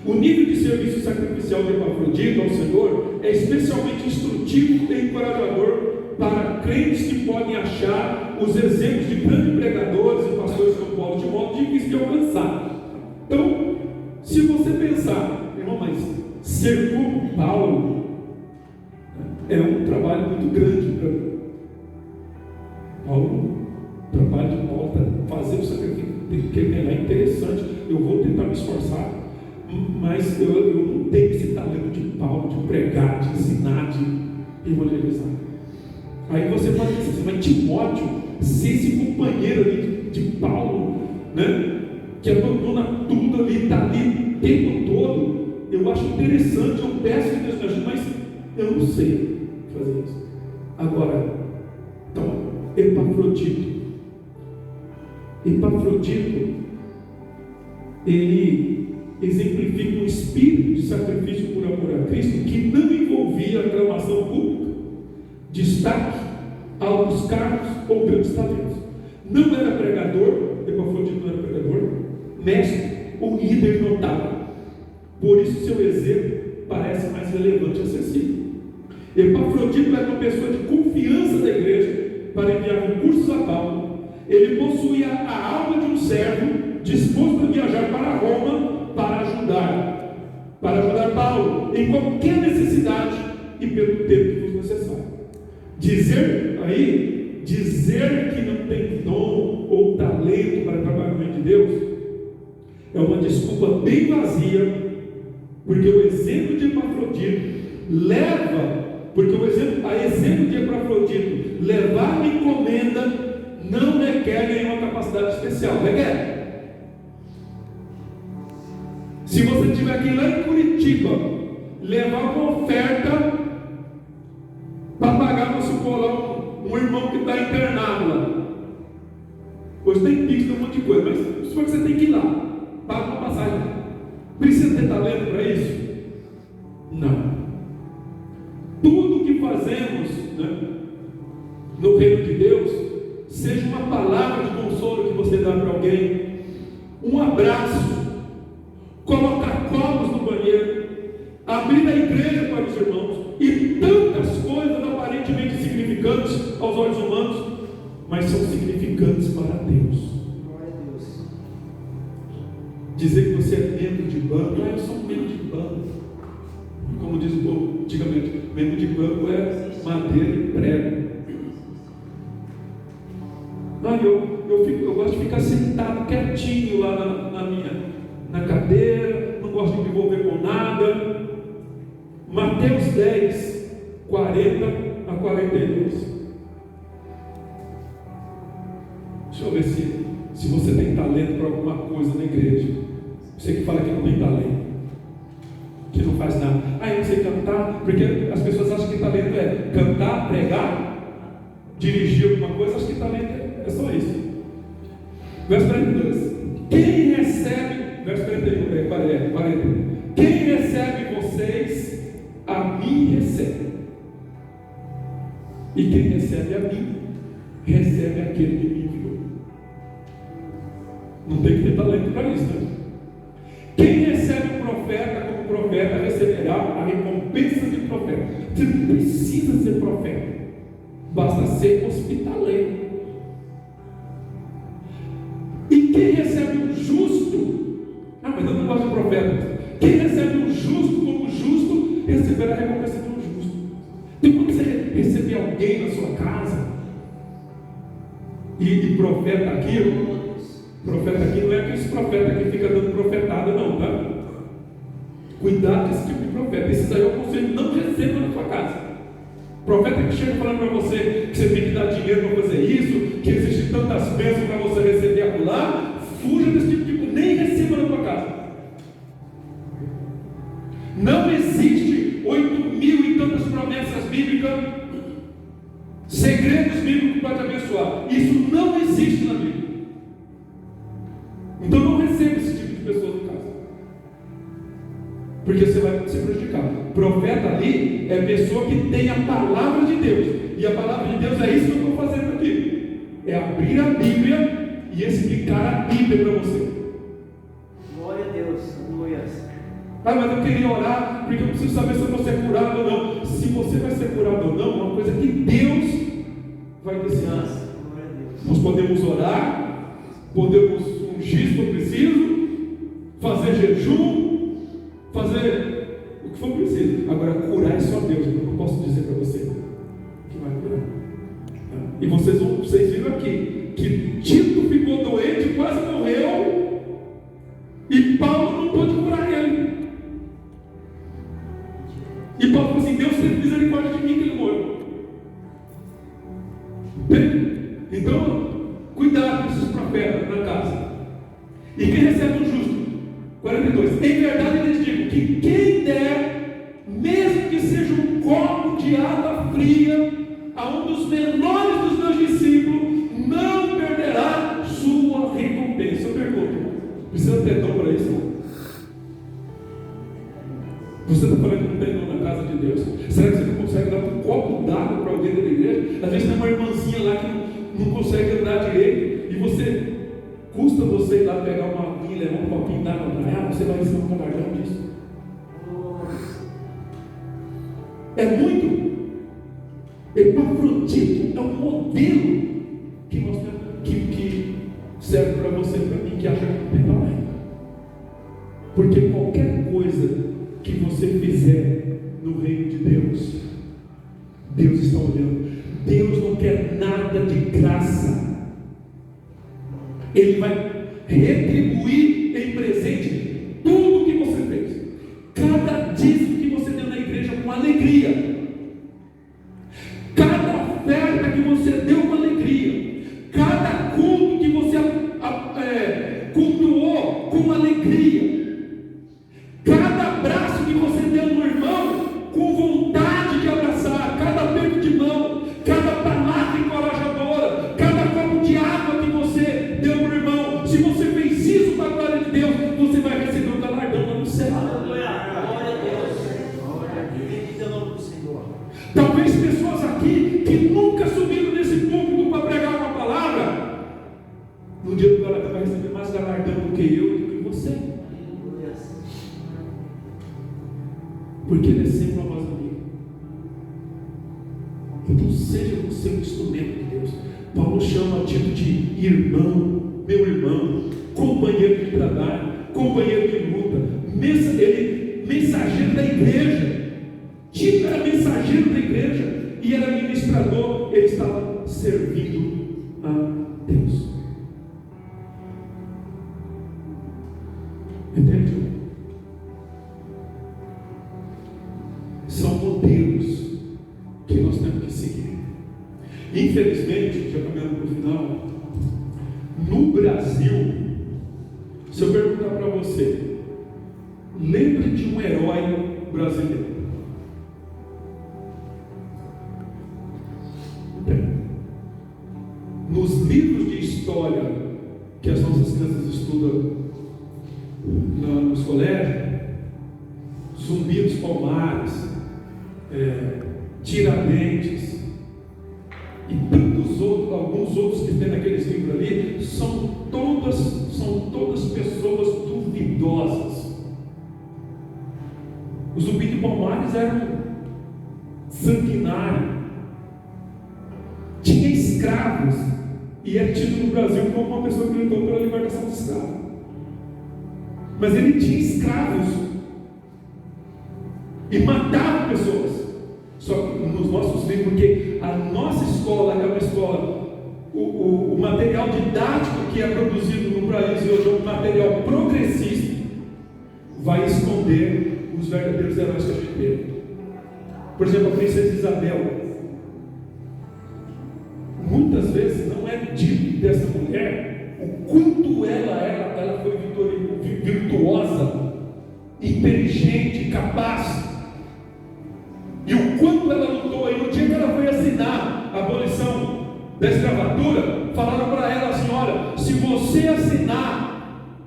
O nível de serviço sacrificial de Epafrodito ao Senhor é especialmente instrutivo e encorajador para crentes que podem achar os exemplos de grandes pregadores e pastores como Paulo de modo difícil de alcançar. Então, se você pensar, irmão, mas ser como Paulo é um trabalho muito grande para mim. Paulo, o trabalho de Paulo para fazer o sacrifício que é interessante. Eu vou tentar me esforçar, mas eu não tenho esse talento de Paulo de pregar, de ensinar, de evangelizar. Aí você pode dizer assim, mas Timóteo, ser esse companheiro ali de Paulo, que abandona tudo ali, está ali o tempo todo, eu acho interessante, eu peço que Deus me ajude, mas eu não sei fazer isso. Agora, então, Epafrodito, ele exemplifica um espírito de sacrifício por amor a Cristo que não envolvia aclamação pública, destaque, altos cargos ou grandes talentos. Não era pregador, Epafrodito não era pregador, mestre ou líder notável. Por isso seu exemplo parece mais relevante e acessível. Epafrodito era uma pessoa de confiança da igreja para enviar recursos a Paulo. Ele possuía a alma de um servo disposto a viajar para Roma para ajudar Paulo em qualquer necessidade e pelo tempo que fosse necessário. Dizer que não tem dom ou talento para trabalhar no reino de Deus é uma desculpa bem vazia, porque o exemplo de Epafrodito a exemplo de Epafrodito levar uma encomenda não requer nenhuma capacidade especial. Requer. Se você tiver que ir lá em Curitiba levar uma oferta para pagar, vamos supor lá, um irmão que está internado lá. Hoje tem Pix, tem um monte de coisa, mas se for que você tem que ir lá, paga uma passagem. Precisa ter talento para isso? Não. Tudo que fazemos, né, no reino de Deus, seja uma palavra de consolo que você dá para alguém, um abraço, colocar copos no banheiro, abrir a igreja para os irmãos, e tantas coisas aparentemente insignificantes aos olhos humanos, mas são significantes para Deus. Dizer que você é membro de banco, eu sou um membro de banco. Como diz o povo antigamente, membro de banco é madeira e prego. Não, eu gosto de ficar sentado quietinho lá na cadeira, não gosto de me envolver com nada. Mateus 10, 40 a 42. Deixa eu ver se você tem talento para alguma coisa na igreja. Você que fala que não tem talento, que não faz nada. Eu não sei cantar, porque as pessoas acham que talento é cantar, pregar, dirigir alguma coisa. Acho que talento é só isso. Verso 42. Quem recebe, verso 40. Quem recebe vocês, a mim recebe. E quem recebe a mim, recebe aquele que me enviou. Não tem que ter talento para isso, né? Quem recebe o profeta como profeta receberá a recompensa de profeta. Você não precisa ser profeta, basta ser hospitaleiro. E quem recebe um justo, mas eu não gosto de profeta. Quem recebe um justo como justo, receberá a recompensa de um justo. Então, quando você receber alguém na sua casa, e profeta aqui não é aqueles profetas que fica dando profetada, não, tá? Cuidado desse tipo de profeta. Esses aí eu aconselho, não receba na sua casa. Profeta que chega falando para você que você tem que dar dinheiro para fazer isso, que existem tantas bênçãos para você receber acolá, fuja desse tipo de, nem receba na sua casa. Não existe 8.000 e tantas promessas bíblicas, segredos bíblicos que podem abençoar. Isso não existe na Bíblia. Então não receba esse tipo de pessoa em casa, porque você vai ser prejudicado. Profeta ali é pessoa que tem a palavra de Deus, e a palavra de Deus é isso que eu estou fazendo aqui, é abrir a Bíblia e explicar a Bíblia para você. Glória a Deus, glória. Mas eu queria orar, porque eu preciso saber se eu vou ser curado ou não. Se você vai ser curado ou não, é uma coisa que Deus vai decidir. Nós podemos orar, podemos ungir se for preciso, fazer jejum, fazer o que for preciso. Agora, curar é só Deus. Eu não posso dizer para você que vai curar. E vocês viram aqui que Tito ficou doente, quase morreu, e Paulo não pôde curar ele. E Paulo falou assim: Deus teve misericórdia de mim que ele morreu. Então, cuidado com esses profetas na casa. E quem recebe um justo? 42. Em verdade eu lhes digo que quem der, mesmo que seja um copo de água fria, a um dos menores dos meus discípulos, não perderá sua recompensa. Eu pergunto: precisa ter dom para isso? Você está falando que não tem dom na casa de Deus? Será que você não consegue dar um copo d'água para alguém da igreja? Às vezes tem uma irmãzinha lá que não consegue andar direito, e custa você ir lá pegar uma aguinha e levar um copinho d'água para ela, você vai receber um galardão disso. É muito. Epafrodito é um modelo que serve para você e para mim, que acha que não tem talento. Porque qualquer coisa que você fizer no reino de Deus, Deus está olhando. Deus não quer nada de graça. Ele vai retribuir em presente tudo o que você fez. Cada dízimo que você deu na igreja com alegria, cada oferta que você deu com alegria, cada porque Ele é sempre uma voz amiga. Então seja você um instrumento de Deus. Paulo chama Tito de irmão, meu irmão, companheiro de trabalho, companheiro de luta, mensageiro da igreja. Tito era mensageiro da igreja e era ministrador. Ele estava servindo a Deus. Entende? São modelos que nós temos que seguir. Infelizmente, já caminhando para o final, no Brasil, se eu perguntar para você, lembre de um herói brasileiro. Nos livros de história que as nossas crianças estudam nos colégios, Zumbi dos Palmares, Tiradentes e tantos outros, alguns outros que tem naqueles livros ali, são todas pessoas duvidosas. O Zumbi de Palmares era um sanguinário, tinha escravos e é tido no Brasil como uma pessoa que lutou pela libertação dos escravos. Mas ele tinha escravos e matava pessoas. Só que nos nossos livros, porque a nossa escola é uma escola, o material didático que é produzido no país hoje é um material progressista, vai esconder os verdadeiros heróis que a gente teve. Por exemplo, a princesa Isabel. Muitas vezes não é dito dessa mulher o quanto ela foi virtuosa, inteligente, capaz, e o quanto ela lutou. E no dia que ela foi assinar a abolição da escravatura, falaram para ela assim: olha, se você assinar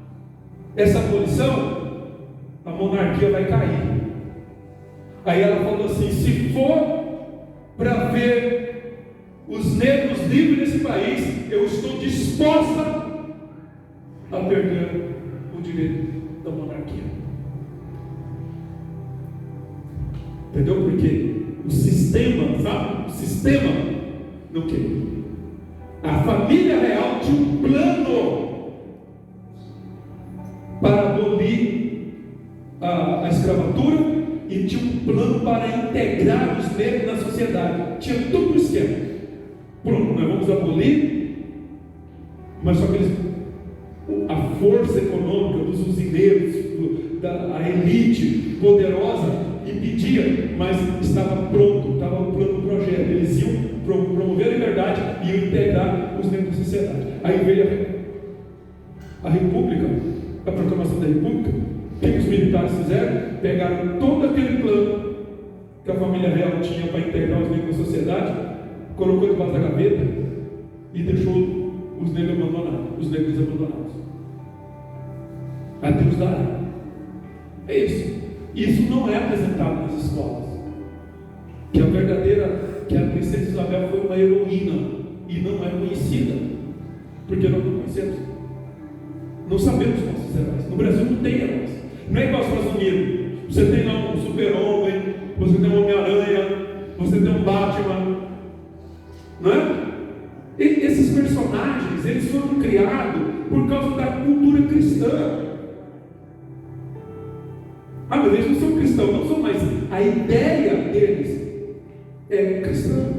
essa abolição, a monarquia vai cair. Aí ela falou assim: se for para ver os negros livres nesse país, eu estou disposta a perder o direito da monarquia. Entendeu? Porque o sistema, sabe? O sistema não queria. A família real tinha um plano para abolir a escravatura e tinha um plano para integrar os negros na sociedade. Tinha todo um esquema. Pronto, nós vamos abolir, mas só que a força econômica dos usineiros, a elite poderosa impedia, mas estava pronto, estava o plano do projeto. Eles iam promover a liberdade e iam integrar os negros na sociedade. Aí veio a República, a proclamação da República. O que os militares fizeram? Pegaram todo aquele plano que a família real tinha para integrar os negros na sociedade, colocou debaixo da gaveta e deixou os negros abandonados. A Deus dará. É isso. Isso não é apresentado nas escolas. Que a princesa Isabel foi uma heroína e não é conhecida, porque nós não conhecemos. Não sabemos nossos heróis. No Brasil não tem heróis. Não é igual aos Estados Unidos. Você tem lá um super-homem, você tem um Homem-Aranha, você tem um Batman, não é? E esses personagens, eles foram criados por causa da cultura cristã. Mas eles não são cristãos, não são mais. A ideia deles é cristã.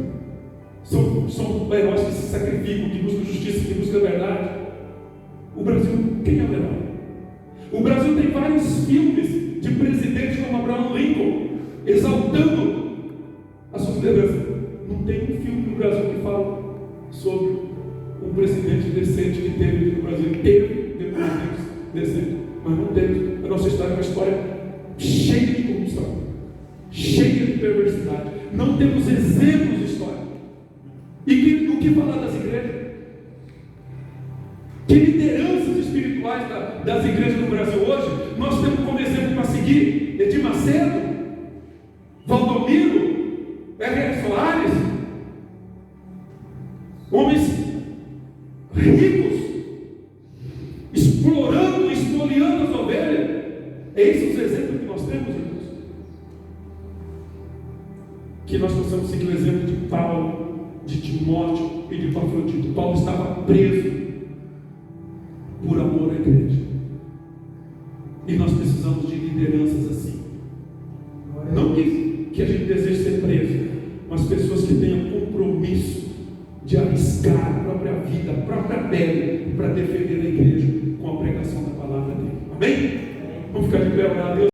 São heróis que se sacrificam, que buscam justiça, que buscam a verdade. O Brasil, quem é o herói? O Brasil tem vários filmes de presidentes como Abraham Lincoln, exaltando a sua liderança. Não tem um filme no Brasil que fala sobre um presidente decente que teve no Brasil. Teve presidentes decentes, mas não teve. A nossa história é uma história cheia de corrupção, cheia de perversidade. Não temos exemplos de história. E o que falar das igrejas? Que lideranças espirituais das igrejas no Brasil hoje nós temos como exemplo para seguir? Edir Macedo, Valdomiro, R.R. Soares, homens ricos, explorando, espoliando as ovelhas. Esses são os exemplos que nós temos, irmãos. Timóteo e de Epafrodito. Paulo estava preso por amor à igreja. E nós precisamos de lideranças assim. Não que a gente deseje ser preso, mas pessoas que tenham compromisso de arriscar a própria vida, a própria pele, para defender a igreja com a pregação da palavra dele. Amém? Vamos ficar de pé, orar a Deus.